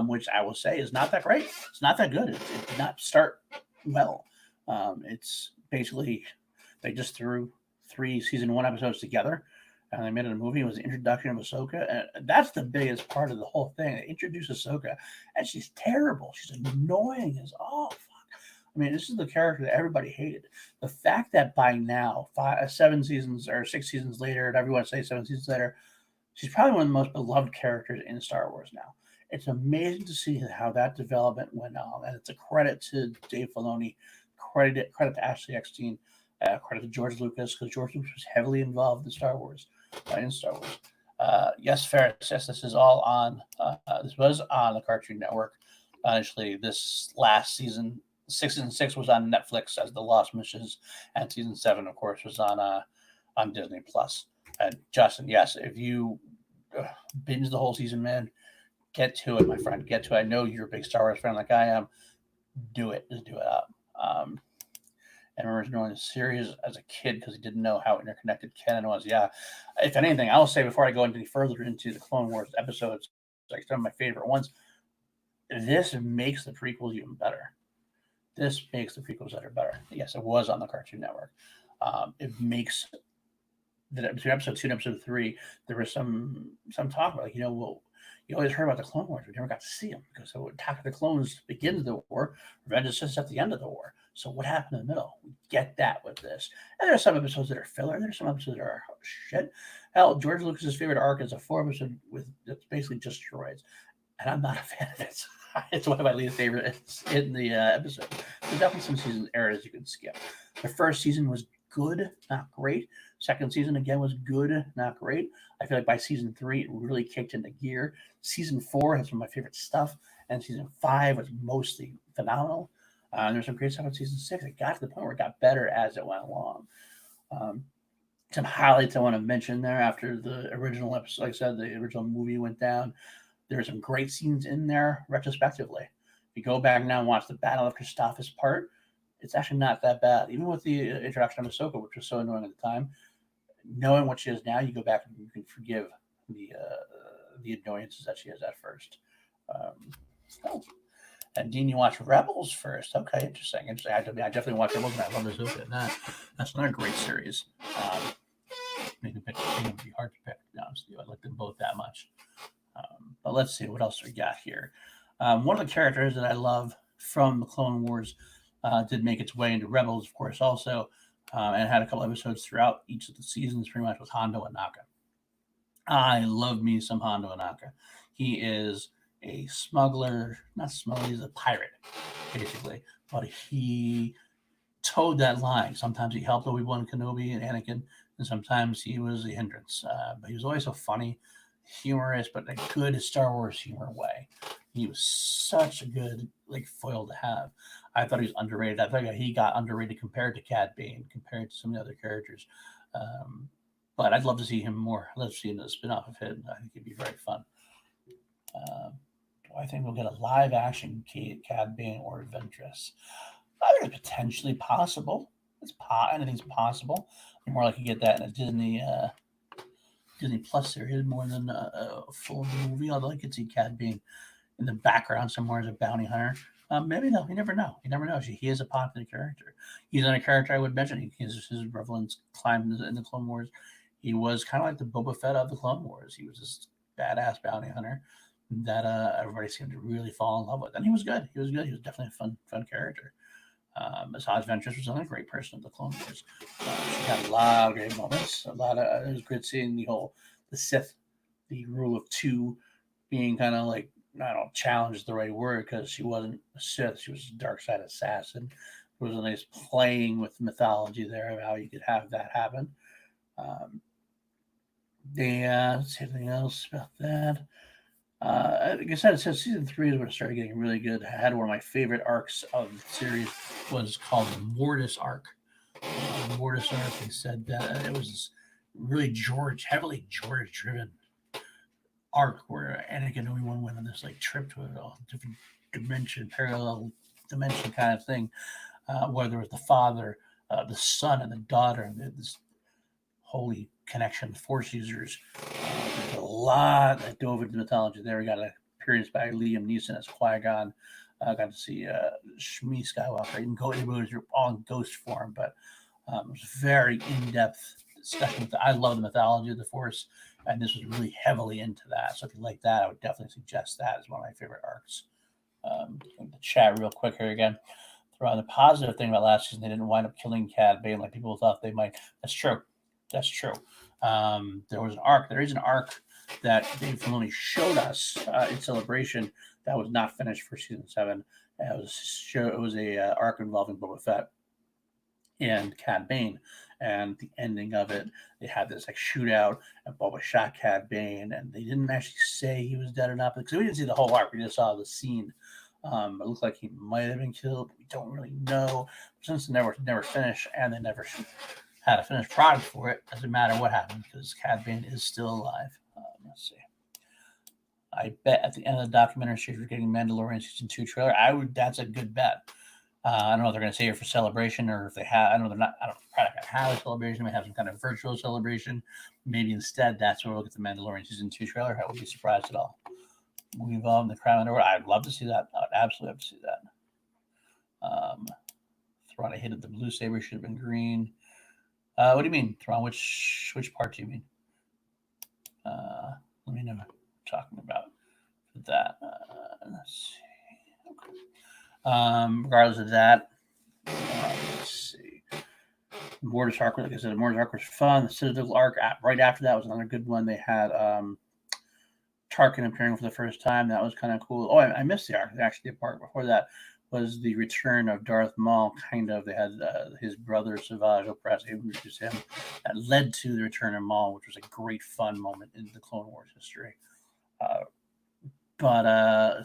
which I will say is not that great. It's not that good. It did not start well. It's basically, they just threw 3 season 1 episodes together, and they made it a movie. It was the introduction of Ahsoka, and that's the biggest part of the whole thing. They introduced Ahsoka, and she's terrible. She's annoying as all fuck. I mean, this is the character that everybody hated. The fact that by now, 7 seasons or 6 seasons later, and everyone say 7 seasons later, she's probably one of the most beloved characters in Star Wars now. It's amazing to see how that development went on, and it's a credit to Dave Filoni, credit to Ashley Eckstein, credit to George Lucas, because George Lucas was heavily involved in Star Wars. Yes, Ferris. Yes, this is all on. This was on the Cartoon Network. Initially, this last season, 6 and 6 was on Netflix as The Lost Missions, and season 7, of course, was on Disney Plus. And Justin, yes, if you binge the whole season, man, get to it, my friend. Get to it. I know you're a big Star Wars fan like I am. Do it. Just do it up. And I remember knowing the series as a kid because he didn't know how interconnected canon was. Yeah. If anything, I'll say before I go any further into the Clone Wars episodes, like some of my favorite ones, this makes the prequels even better. This makes the prequels better. Yes, it was on the Cartoon Network. It makes between episode 2 and episode 3, there was some talk about, you always heard about the Clone Wars. We never got to see them because Attack of the Clones begins the war, Revenge of the Sith at the end of the war. So what happened in the middle? We get that with this. And there are some episodes that are filler. There's some episodes that are shit. Hell, George Lucas's favorite arc is a 4-episode that's basically just droids. And I'm not a fan of it. It's one of my least favorites in the episode. There's definitely some season errors you can skip. The first season was good, not great. Second season, again, was good, not great. I feel like by season 3, it really kicked into gear. Season 4 has some of my favorite stuff, and season 5 was mostly phenomenal. There's some great stuff in season 6. It got to the point where it got better as it went along. Some highlights I want to mention there after the original episode, like I said, the original movie went down. There are some great scenes in there retrospectively. If you go back now and watch the Battle of Christophsis part, it's actually not that bad. Even with the introduction of Ahsoka, which was so annoying at the time, knowing what she is now, you go back and you can forgive the annoyances that she has at first. And Dean, you watch Rebels first. Okay, interesting. I definitely watch Rebels, and I love Ahsoka. That's another great series. Maybe it would be hard to pick, to be honest with you. I like them both that much. But let's see what else we got here. One of the characters that I love from the Clone Wars did make its way into Rebels, of course, also, and had a couple episodes throughout each of the seasons, pretty much, with Hondo Ohnaka. I love me some Hondo Ohnaka. He is a smuggler, not smuggler, he's a pirate, basically. but he towed that line. Sometimes he helped Obi-Wan Kenobi and Anakin, and sometimes he was a hindrance. But he was always so funny, humorous, but in a good Star Wars humor way. He was such a good foil to have. I thought he was underrated. I thought he got underrated compared to Cad Bane, compared to some of the other characters. But I'd love to see him more. I'd love to see him in a spin-off of him. I think it'd be very fun. Do I think we'll get a live-action Cad Bane or Ventress? I think it's potentially possible. Anything's possible. You're more likely to get that in a Disney Plus series more than a full movie. Although I could see Cad Bane in the background somewhere as a bounty hunter. Maybe no. You never know. You never know. He is a popular character. He's not a character I would mention. His prevalence climbed in the Clone Wars. He was kind of like the Boba Fett of the Clone Wars. He was this badass bounty hunter that everybody seemed to really fall in love with. And he was good. He was definitely a fun character. Asajj Ventress was another great person of the Clone Wars. She had a lot of great moments. It was good seeing the Sith, the rule of two, being kind of like, I don't challenge is the right word, because she wasn't a Sith, she was a dark side assassin. There was a nice playing with mythology there of how you could have that happen. Let's see anything else about that. Like I said, it says season 3 is when it started getting really good. I had one of my favorite arcs of the series was called the Mortis arc. The Mortis arc, they said that it was really heavily George-driven arc where Anakin and Obi-Wan went on this trip to a different dimension, parallel dimension kind of thing, where there was the father, the son, and the daughter, and this holy connection with Force users. There's a lot that dove into mythology there. We got an appearance by Liam Neeson as Qui-Gon. Got to see Shmi Skywalker. Even Ghost all in ghost form, but it was very in-depth discussion. I love the mythology of the Force, and this was really heavily into that. So if you like that, I would definitely suggest that as one of my favorite arcs. The chat real quick here again. Throw on the positive thing about last season, they didn't wind up killing Cad Bane like people thought they might. That's true. There was an arc. There is an arc that Dave Filoni showed us in Celebration that was not finished for season 7. It was a arc involving Boba Fett and Cad Bane, and the ending of it, they had this shootout, and Boba shot Cad Bane, and they didn't actually say he was dead or not, because we didn't see the whole arc. We just saw the scene. It looked like he might have been killed. We don't really know. Since they never finished, and they never had a finished product for it, doesn't matter what happened, because Cad Bane is still alive. Let's see. I bet at the end of the documentary series we're getting Mandalorian season 2 trailer. That's a good bet. I don't know if they're going to save it for Celebration, or if they have. I don't know. They're not. I don't know. Probably not going to have a celebration. They may have some kind of virtual celebration. Maybe instead that's where we'll get the Mandalorian season 2 trailer. I wouldn't be surprised at all. We've the Crown Underworld. I'd love to see that. I would absolutely love to see that. Thrawn, I hated the blue saber. Should have been green. What do you mean, Thrawn? Which part do you mean? Let me know what I'm talking about that. Let's see. Okay. Regardless of that, let's see. Mortis arc, like I said, the Mortis arc was fun. The Citadel arc, right after that, was another good one. They had Tarkin appearing for the first time. That was kind of cool. Oh, I missed the arc. Actually, the part before that was the return of Darth Maul. Kind of, they had his brother Savage Opress introduced him. That led to the return of Maul, which was a great fun moment in the Clone Wars history. Let's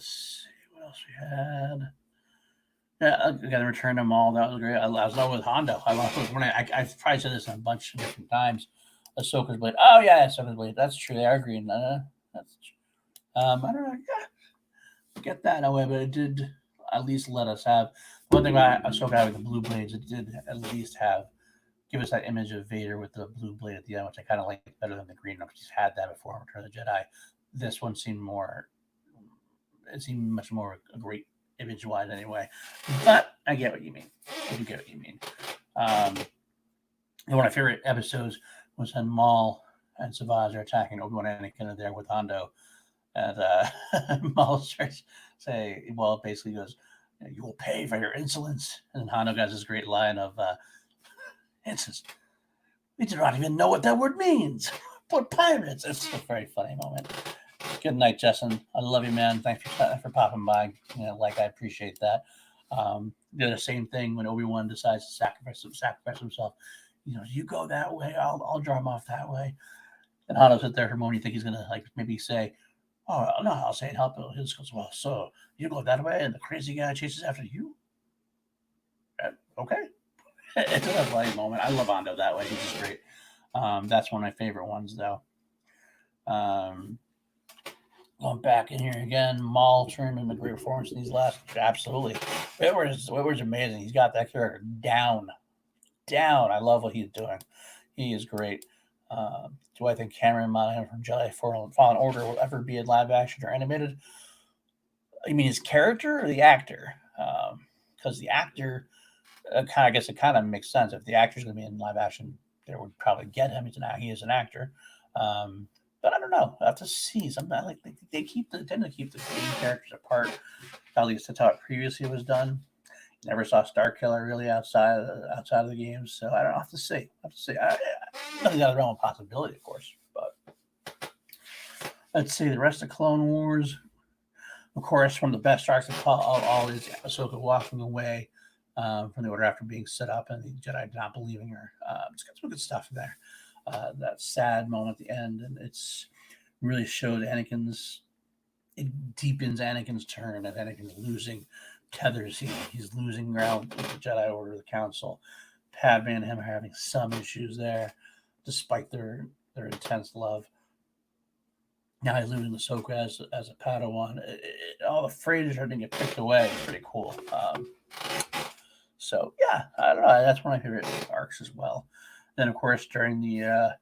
see what else we had. Yeah, again, the return of Maul. That was great. I was in love with Hondo. I've probably said this a bunch of different times. Ahsoka's blade. Oh yeah, Ahsoka's blade. That's true. They are green. That's true. I don't know. Yeah, get that away, but it did at least let us have one thing about Ahsoka having the blue blades. It did at least give us that image of Vader with the blue blade at the end, which I kind of like better than the green one. He's had that before in Return of the Jedi. This one seemed much more a great image-wise anyway. But I get what you mean. I do get what you mean. One of my favorite episodes was when Maul and Savage are attacking Obi-Wan and Anakin there with Hondo. And Maul starts saying, well, basically goes, you will pay for your insolence. And Hondo got this great line of insolence. We do not even know what that word means. What pirates? It's a very funny moment. Good night, Justin. I love you, man. Thanks for popping by. I appreciate that. did the same thing when Obi-Wan decides to sacrifice himself. You go that way, I'll draw him off that way. And Hondo sit there for a moment. You think he's gonna like maybe say, "Oh no, I'll say it help." He just goes, "Well, so you go that way, and the crazy guy chases after you." Okay, it's a funny moment. I love Hondo that way. He's just great. That's one of my favorite ones, though. Going back in here again, Maul turned in a great performance in these last. Absolutely, Whitworth's amazing. He's got that character down. I love what he's doing. He is great. Do I think Cameron Monaghan from Jedi Fallen Order will ever be in live action or animated? You mean his character or the actor? Because the actor, I guess it kind of makes sense. If the actor's going to be in live action, they would probably get him. He is an actor. But I don't know. I have to see. Sometimes like they tend to keep the game characters apart. At least that's how it previously was done. Never saw Starkiller really outside of the games, so I don't know. I have to see. Nothing out of the realm of possibility, of course. But let's see the rest of Clone Wars. Of course, one of the best arcs of all is Ahsoka walking away from the Order after being set up and the Jedi not believing her. It's got some good stuff in there. That sad moment at the end, and it's really showed it deepens Anakin's turn, and Anakin's losing tethers. He's losing ground with the Jedi Order, the Council. Padme and him are having some issues there, despite their intense love. Now he's losing Ahsoka as a Padawan. All the phrases are going to get picked away. It's pretty cool. So yeah, I don't know. That's one of my favorite arcs as well. Then of course during the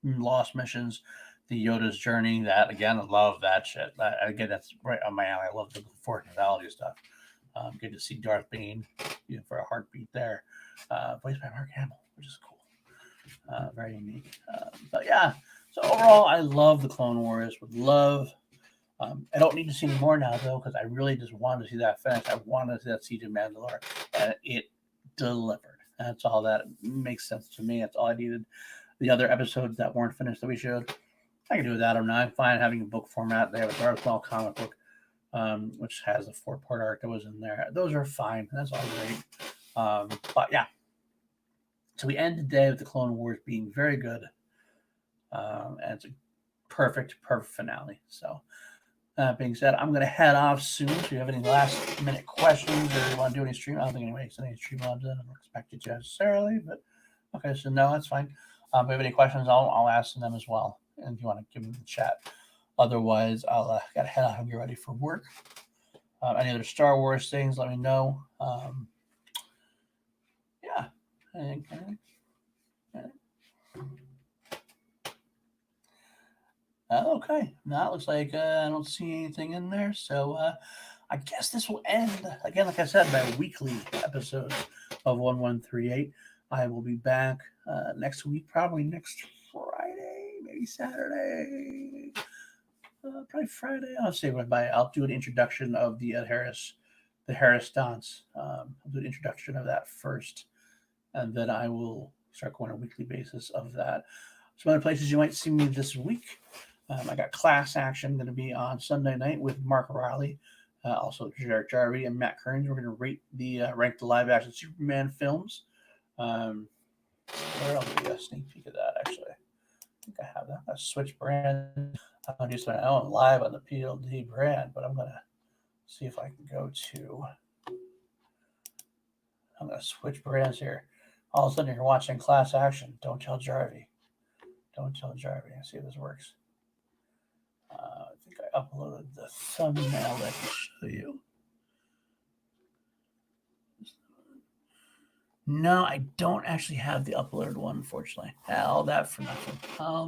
Lost missions, the Yoda's journey. That again, I love that shit. Again, that's right on my alley. I love the Fork Valley stuff. Good to see Darth Bane for a heartbeat there, voiced by Mark Hamill, which is cool. Very unique. But yeah, so overall, I love the Clone Wars. Would love. I don't need to see any more now though, because I really just wanted to see that finish. I wanted to see that Siege of Mandalore, and it delivered. That's all that makes sense to me. That's all I needed. The other episodes that weren't finished that we showed, I can do without them now. I'm fine having a book format. They have a Darth Maul comic book, which has a 4-part arc that was in there. Those are fine. That's all great. But yeah. So we end the day with the Clone Wars being very good. And it's a perfect finale. So that being said, I'm going to head off soon. So if you have any last minute questions or you want to do any stream, I don't think anybody sent any stream lobs in. I don't expect it necessarily, but okay. So no, that's fine. If you have any questions, I'll ask them as well. And if you want to give them the chat. Otherwise, I'll got to head out and get ready for work. Any other Star Wars things, let me know. Yeah. Okay. Now it looks like I don't see anything in there. So I guess this will end, again, like I said, my weekly episodes of 1138. I will be back next week, probably next Friday, maybe Saturday. Probably Friday. I'll do an introduction of the Harris dance. I'll do an introduction of that first, and then I will start going on a weekly basis of that. Some other places you might see me this week. I got Class Action going to be on Sunday night with Mark Riley, also Jared Jarvie and Matt Kearns. We're going to rank the live action Superman films. I'll do a sneak peek of that actually. I think I have that. That's Switch brand. I'm live on the PLD brand, but I'm going to see if I can go to. I'm going to switch brands here. All of a sudden, you're watching Class Action. Don't tell Jarvie. Let's see if this works. I think I uploaded the thumbnail that I can show you. No, I don't actually have the uploaded one, unfortunately. All that for nothing. I'll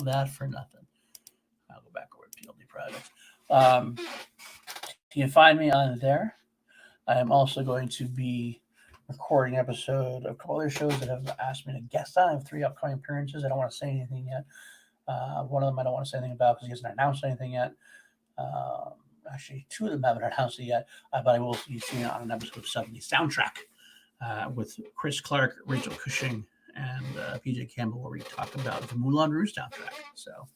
go back over to PLD Projects. You can find me on there. I am also going to be recording an episode of a couple other shows that have asked me to guest on. I have 3 upcoming appearances. I don't want to say anything yet. One of them I don't want to say anything about because he hasn't announced anything yet. Actually, 2 of them haven't announced it yet, but I will be seeing it on an episode of 70 Soundtrack with Chris Clark, Rachel Cushing, and PJ Campbell, where we talk about the Moulin Rouge soundtrack. So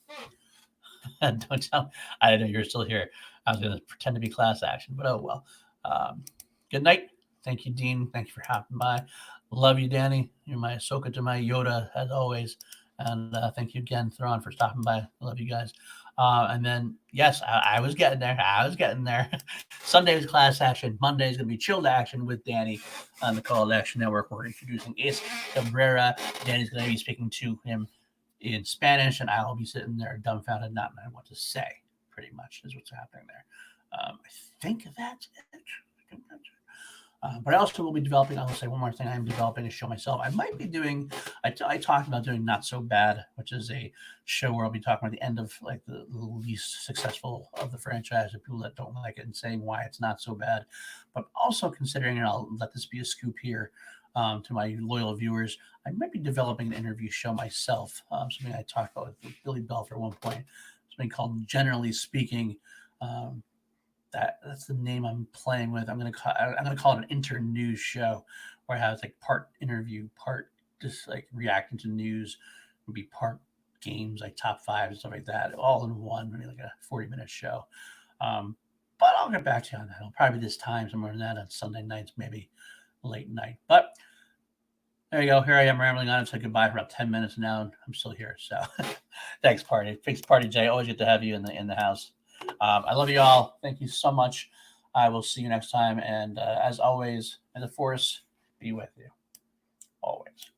don't tell. I didn't know you're still here. I was going to pretend to be Class Action, but oh well. Good night. Thank you, Dean. Thank you for hopping by. Love you, Danny. You're my Ahsoka to my Yoda, as always. And thank you again, Thrawn, for stopping by. I love you guys. And then, yes, I was getting there. I was getting there. Sunday was class action. Monday is going to be chilled action with Danny on the Call to Action Network. We're introducing Ace Cabrera. Danny's going to be speaking to him in Spanish, and I'll be sitting there dumbfounded, not knowing what to say, pretty much, is what's happening there. I think that's it. But I also will be developing, I'll say one more thing, I am developing a show myself. I might be doing, I talked about doing Not So Bad, which is a show where I'll be talking about the end of like the least successful of the franchise, the people that don't like it and saying why it's not so bad. But also considering, and I'll let this be a scoop here to my loyal viewers, I might be developing an interview show myself, something I talked about with Billy Belfer at one point, something called Generally Speaking. That's the name I'm playing with. I'm gonna call it an inter-news show, where I have like part interview, part just like reacting to news, would be part games like top five and stuff like that, all in one, maybe like a 40-minute show. But I'll get back to you on that. It'll probably be this time somewhere in that on Sunday nights, maybe late night. But there you go. Here I am rambling on. I said goodbye for about 10 minutes now, and I'm still here. So thanks, Party. Thanks, Party Jay. Always good to have you in the house. I love you all. Thank you so much. I will see you next time. And as always, may the Force be with you. Always.